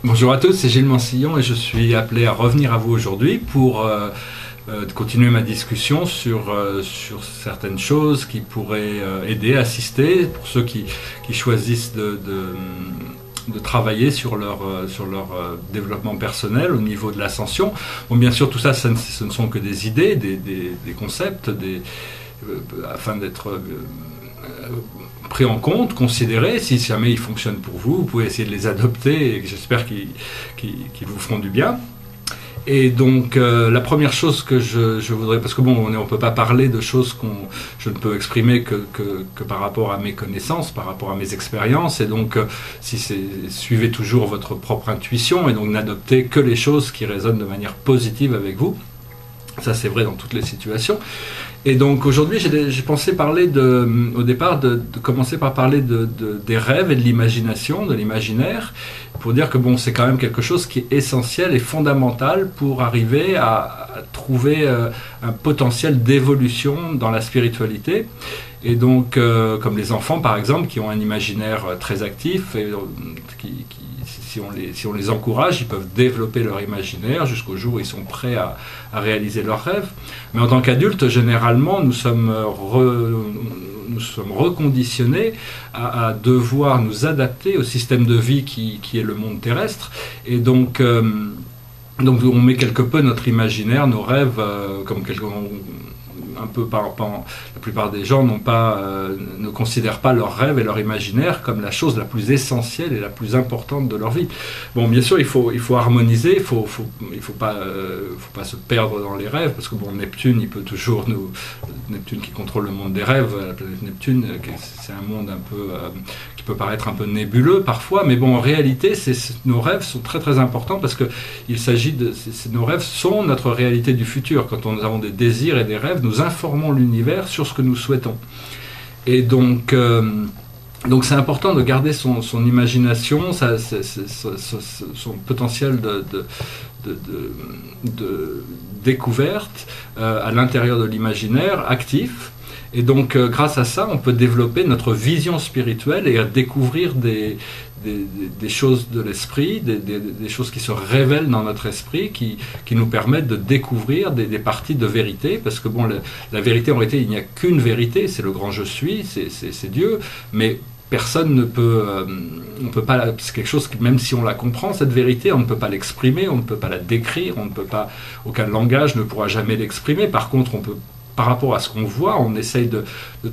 Bonjour à tous, c'est Gilles Mansillon et je suis appelé à revenir à vous aujourd'hui pour continuer ma discussion sur certaines choses qui pourraient aider, assister pour ceux qui choisissent de travailler sur leur développement personnel au niveau de l'ascension. Bon, bien sûr, tout ça, ce ne sont que des idées, des concepts, afin d'être pris en compte, considérés. Si jamais ils fonctionnent pour vous, vous pouvez essayer de les adopter et j'espère qu'ils vous feront du bien. Et donc la première chose que je voudrais, parce que bon, on ne peut pas parler de choses je ne peux exprimer que par rapport à mes connaissances, par rapport à mes expériences, et donc suivez toujours votre propre intuition et donc n'adoptez que les choses qui résonnent de manière positive avec vous. Ça, c'est vrai dans toutes les situations. Et donc aujourd'hui, j'ai pensé parler au départ de commencer par parler des rêves et de l'imagination, de l'imaginaire, pour dire que bon, c'est quand même quelque chose qui est essentiel et fondamental pour arriver à trouver un potentiel d'évolution dans la spiritualité. Et donc, comme les enfants par exemple, qui ont un imaginaire très actif, et si on les encourage, ils peuvent développer leur imaginaire jusqu'au jour où ils sont prêts à réaliser leurs rêves. Mais en tant qu'adultes, généralement, nous sommes reconditionnés à devoir nous adapter au système de vie qui est le monde terrestre. Et donc on met quelque peu notre imaginaire, nos rêves, comme un peu la plupart des gens ne considèrent pas leurs rêves et leur imaginaire comme la chose la plus essentielle et la plus importante de leur vie. Bon, bien sûr, il faut harmoniser, il faut pas se perdre dans les rêves, parce que bon, Neptune, il peut toujours Neptune qui contrôle le monde des rêves, la planète Neptune, c'est un monde un peu qui peut paraître un peu nébuleux parfois, mais bon, en réalité, nos rêves sont très très importants parce que nos rêves sont notre réalité du futur. Quand nous avons des désirs et des rêves, nous informons l'univers sur ce que nous souhaitons. Et donc c'est important de garder son imagination, son potentiel de découverte à l'intérieur de l'imaginaire actif. Et donc grâce à ça, on peut développer notre vision spirituelle et découvrir des choses de l'esprit, des choses qui se révèlent dans notre esprit, qui nous permettent de découvrir des parties de vérité, parce que bon, la vérité en réalité, il n'y a qu'une vérité, c'est le grand je suis, c'est Dieu, mais personne ne peut, on peut pas, c'est quelque chose qui, même si on la comprend, cette vérité, on ne peut pas l'exprimer, on ne peut pas la décrire, aucun langage ne pourra jamais l'exprimer. Par contre, par rapport à ce qu'on voit, on essaye de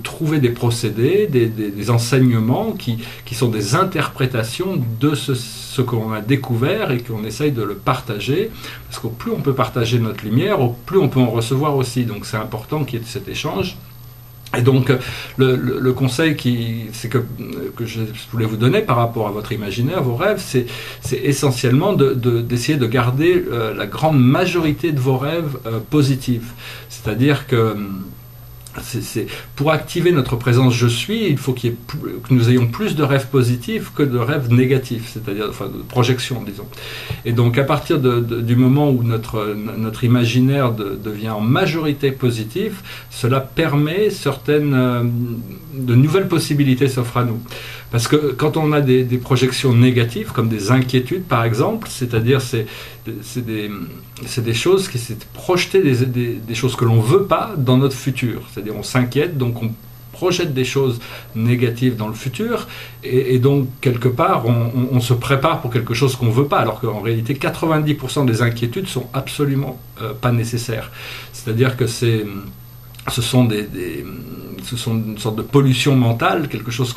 trouver des procédés, des enseignements qui sont des interprétations de ce qu'on a découvert et qu'on essaye de le partager, parce qu'au plus on peut partager notre lumière, au plus on peut en recevoir aussi. Donc c'est important qu'il y ait cet échange. Et donc le conseil que je voulais vous donner par rapport à votre imaginaire, vos rêves, c'est essentiellement d'essayer de garder la grande majorité de vos rêves positifs. C'est-à-dire que pour activer notre présence je suis, il faut que nous ayons plus de rêves positifs que de rêves négatifs, c'est-à-dire de projections, disons. Et donc à partir du moment où notre imaginaire devient en majorité positif, cela permet de nouvelles possibilités s'offrent à nous. Parce que quand on a des projections négatives, comme des inquiétudes par exemple, c'est-à-dire c'est des choses qui s'est projetées, des choses que l'on ne veut pas dans notre futur. C'est-à-dire on s'inquiète, donc on projette des choses négatives dans le futur, et donc quelque part on se prépare pour quelque chose qu'on ne veut pas, alors qu'en réalité 90% des inquiétudes sont absolument pas nécessaires. C'est-à-dire que ce sont une sorte de pollution mentale, quelque chose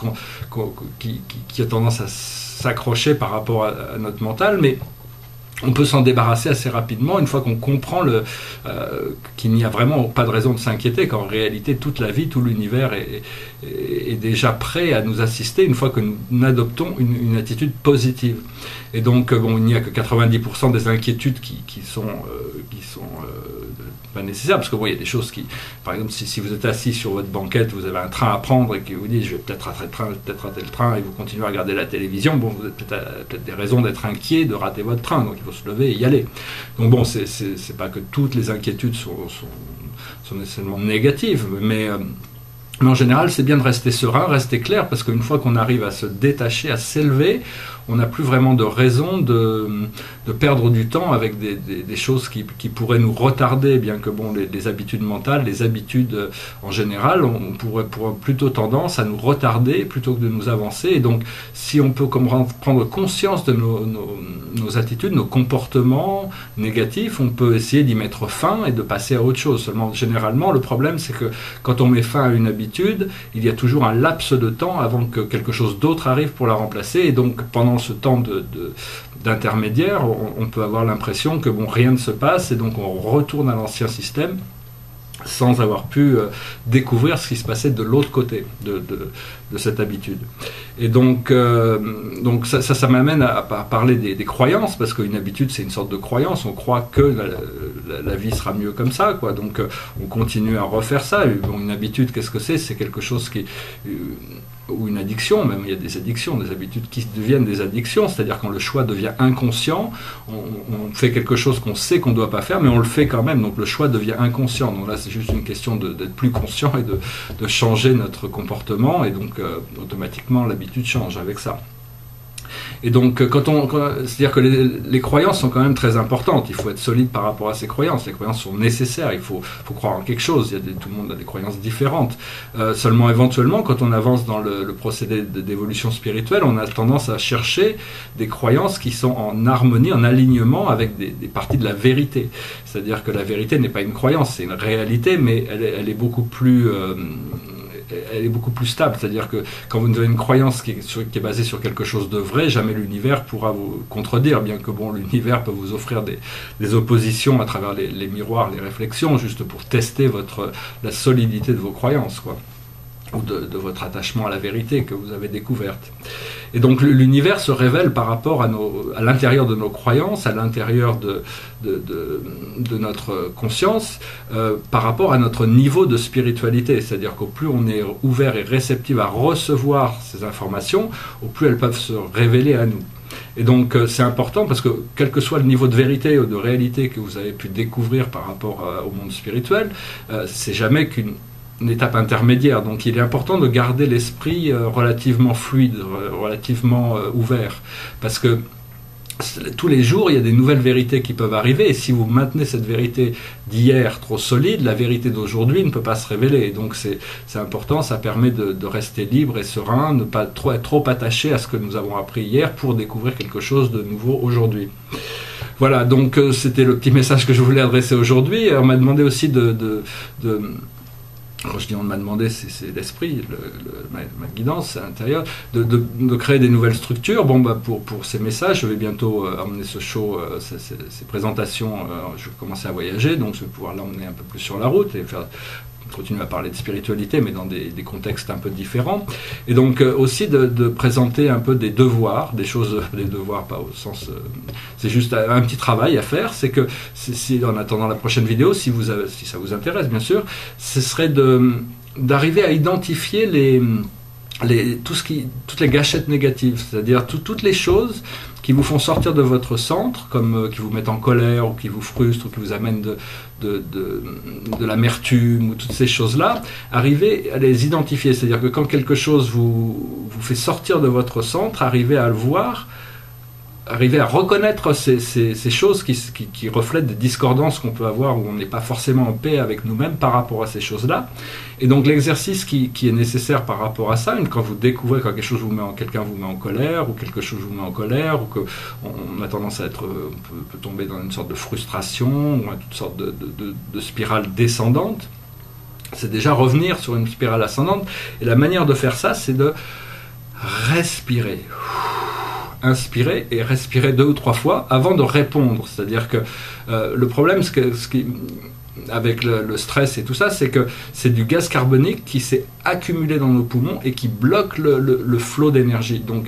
qui a tendance à s'accrocher par rapport à notre mental, mais on peut s'en débarrasser assez rapidement une fois qu'on comprend qu'il n'y a vraiment pas de raison de s'inquiéter, qu'en réalité toute la vie, tout l'univers est déjà prêt à nous assister une fois que nous adoptons une attitude positive. Et donc il n'y a que 90% des inquiétudes qui sont pas nécessaires, parce que il y a des choses par exemple, si vous êtes assis sur votre banquette, vous avez un train à prendre et que vous dites je vais peut-être rater le train, et vous continuez à regarder la télévision, vous avez peut-être des raisons d'être inquiet de rater votre train, donc il faut se lever et y aller. Donc c'est pas que toutes les inquiétudes sont nécessairement négatives, mais en général, c'est bien de rester serein, rester clair, parce qu'une fois qu'on arrive à se détacher, à s'élever, on n'a plus vraiment de raison de perdre du temps avec des choses qui pourraient nous retarder, bien que bon, les habitudes mentales, les habitudes en général, on pourrait plutôt tendance à nous retarder plutôt que de nous avancer. Et donc, si on peut prendre conscience de nos attitudes, nos comportements négatifs, on peut essayer d'y mettre fin et de passer à autre chose. Seulement, généralement, le problème, c'est que quand on met fin à une habitude, il y a toujours un laps de temps avant que quelque chose d'autre arrive pour la remplacer. Et donc, pendant ce temps d'intermédiaire, on peut avoir l'impression que bon, rien ne se passe et donc on retourne à l'ancien système sans avoir pu découvrir ce qui se passait de l'autre côté de cette habitude. Et donc ça m'amène à parler des croyances, parce qu'une habitude, c'est une sorte de croyance. On croit que la vie sera mieux comme ça, quoi. Donc on continue à refaire ça. Bon, une habitude, qu'est-ce que c'est? C'est quelque chose qui... ou une addiction, même il y a des addictions, des habitudes qui deviennent des addictions, c'est-à-dire quand le choix devient inconscient, on fait quelque chose qu'on sait qu'on ne doit pas faire, mais on le fait quand même, donc le choix devient inconscient. Donc là, c'est juste une question d'être plus conscient et de changer notre comportement, et donc automatiquement l'habitude change avec ça. Et donc, c'est-à-dire que les croyances sont quand même très importantes. Il faut être solide par rapport à ces croyances. Les croyances sont nécessaires. Il faut croire en quelque chose. Tout le monde a des croyances différentes. Seulement, éventuellement, quand on avance dans le procédé d'évolution spirituelle, on a tendance à chercher des croyances qui sont en harmonie, en alignement avec des parties de la vérité. C'est-à-dire que la vérité n'est pas une croyance, c'est une réalité, mais elle est beaucoup plus... elle est beaucoup plus stable, c'est-à-dire que quand vous avez une croyance qui est basée sur quelque chose de vrai, jamais l'univers pourra vous contredire, bien que bon, l'univers peut vous offrir des oppositions à travers les miroirs, les réflexions, juste pour tester la solidité de vos croyances, quoi, ou de votre attachement à la vérité que vous avez découverte. Et donc l'univers se révèle par rapport à l'intérieur de nos croyances, à l'intérieur de notre conscience, par rapport à notre niveau de spiritualité. C'est-à-dire qu'au plus on est ouvert et réceptif à recevoir ces informations, au plus elles peuvent se révéler à nous. Et donc c'est important parce que quel que soit le niveau de vérité ou de réalité que vous avez pu découvrir par rapport au monde spirituel, c'est jamais qu'une étape intermédiaire. Donc il est important de garder l'esprit relativement fluide, relativement ouvert, parce que tous les jours il y a des nouvelles vérités qui peuvent arriver, et si vous maintenez cette vérité d'hier trop solide, la vérité d'aujourd'hui ne peut pas se révéler. Et donc c'est important, ça permet de rester libre et serein, ne pas être trop attaché à ce que nous avons appris hier pour découvrir quelque chose de nouveau aujourd'hui. Voilà, donc c'était le petit message que je voulais adresser aujourd'hui. On m'a demandé aussi quand je dis on m'a demandé, c'est l'esprit, ma guidance à l'intérieur, de créer des nouvelles structures. Bon, pour ces messages, je vais bientôt emmener ce show, ces présentations, je vais commencer à voyager, donc je vais pouvoir l'emmener un peu plus sur la route et continuer à parler de spiritualité, mais dans des contextes un peu différents. Et donc aussi de présenter un peu des devoirs, des devoirs pas au sens... c'est juste un petit travail à faire, c'est que, en attendant la prochaine vidéo, si ça vous intéresse bien sûr, ce serait d'arriver à identifier toutes les gâchettes négatives, c'est-à-dire toutes les choses qui vous font sortir de votre centre, comme qui vous mettent en colère, ou qui vous frustrent, ou qui vous amènent de l'amertume, ou toutes ces choses-là, arrivez à les identifier. C'est-à-dire que quand quelque chose vous fait sortir de votre centre, arrivez à le voir, arriver à reconnaître ces choses qui reflètent des discordances qu'on peut avoir, où on n'est pas forcément en paix avec nous-mêmes par rapport à ces choses-là. Et donc l'exercice qui est nécessaire par rapport à ça, quand vous découvrez quand quelqu'un vous met en colère, ou quelque chose vous met en colère, ou qu'on a tendance à peut tomber dans une sorte de frustration, ou une sorte de spirale descendante, c'est déjà revenir sur une spirale ascendante. Et la manière de faire ça, c'est de respirer. Inspirer et respirer 2 ou 3 fois avant de répondre. C'est-à-dire que le problème, avec le stress et tout ça, c'est que c'est du gaz carbonique qui s'est accumulé dans nos poumons et qui bloque le flot d'énergie. Donc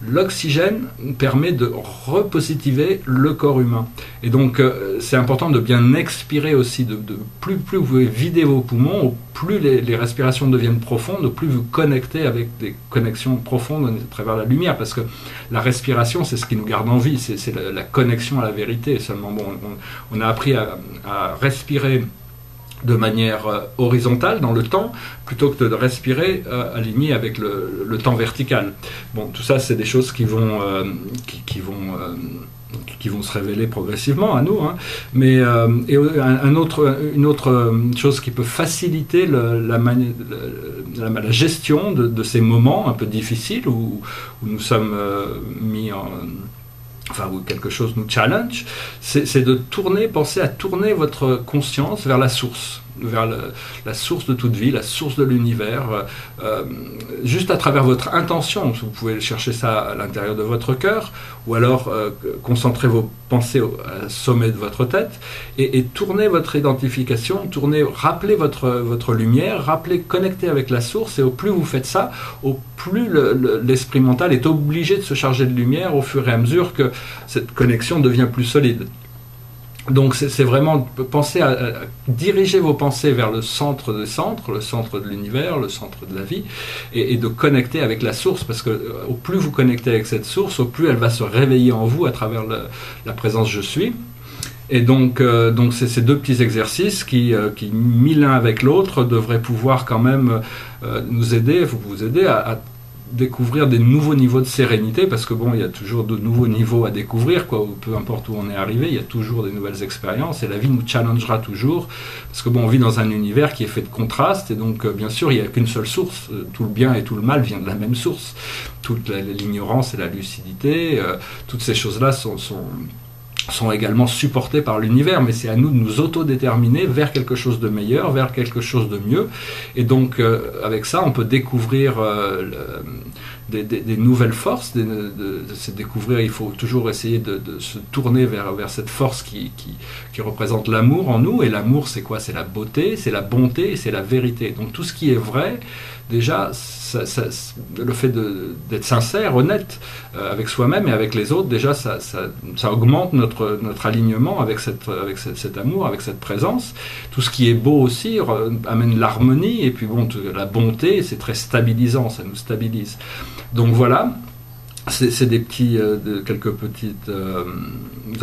l'oxygène permet de repositiver le corps humain. Et donc c'est important de bien expirer aussi. Plus vous pouvez vider vos poumons, plus les respirations deviennent profondes, plus vous connectez avec des connexions profondes à travers la lumière, parce que la respiration, c'est ce qui nous garde en vie, c'est la connexion à la vérité. Seulement, bon, on a appris à respirer de manière horizontale dans le temps, plutôt que de respirer aligné avec le temps vertical. Bon, tout ça, c'est des choses qui vont se révéler progressivement à nous, hein. Mais et une autre chose qui peut faciliter la gestion de ces moments un peu difficiles où nous sommes mis en... Enfin, où quelque chose nous challenge, c'est de penser à tourner votre conscience vers la source, vers la source de toute vie, la source de l'univers, juste à travers votre intention. Vous pouvez chercher ça à l'intérieur de votre cœur, ou alors concentrer vos pensées au sommet de votre tête, et tourner votre identification, rappelez votre lumière, connectez avec la source, et au plus vous faites ça, au plus l'esprit mental est obligé de se charger de lumière au fur et à mesure que cette connexion devient plus solide. Donc c'est vraiment penser à diriger vos pensées vers le centre des centres, le centre de l'univers, le centre de la vie, et de connecter avec la source, parce que au plus vous connectez avec cette source, au plus elle va se réveiller en vous à travers la présence je suis. Et donc c'est ces deux petits exercices qui mis l'un avec l'autre, devraient pouvoir quand même vous aider à découvrir des nouveaux niveaux de sérénité, parce que bon, il y a toujours de nouveaux niveaux à découvrir, quoi, peu importe où on est arrivé, il y a toujours des nouvelles expériences, et la vie nous challengera toujours, parce que bon, on vit dans un univers qui est fait de contrastes, et donc bien sûr, il n'y a qu'une seule source, tout le bien et tout le mal vient de la même source, toute l'ignorance et la lucidité, toutes ces choses-là sont également supportés par l'univers, mais c'est à nous de nous autodéterminer vers quelque chose de meilleur, vers quelque chose de mieux. Et donc, avec ça, on peut découvrir des nouvelles forces. Découvrir, il faut toujours essayer de se tourner vers cette force qui représente l'amour en nous. Et l'amour, c'est quoi? C'est la beauté, c'est la bonté, et c'est la vérité. Donc, tout ce qui est vrai, déjà, le fait d'être sincère, honnête avec soi-même et avec les autres, déjà ça augmente notre alignement avec cet amour, avec cette présence. Tout ce qui est beau aussi amène l'harmonie, et puis bon, la bonté, c'est très stabilisant, ça nous stabilise. Donc voilà. C'est quelques petites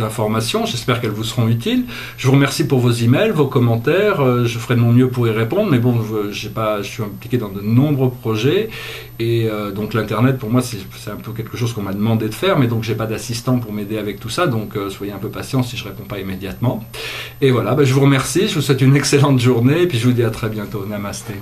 informations, j'espère qu'elles vous seront utiles. Je vous remercie pour vos emails, vos commentaires, je ferai de mon mieux pour y répondre, mais bon, je suis impliqué dans de nombreux projets, et donc l'internet pour moi c'est un peu quelque chose qu'on m'a demandé de faire, mais donc j'ai pas d'assistant pour m'aider avec tout ça, donc soyez un peu patient si je réponds pas immédiatement. Et voilà, je vous remercie, je vous souhaite une excellente journée, et puis je vous dis à très bientôt. Namasté.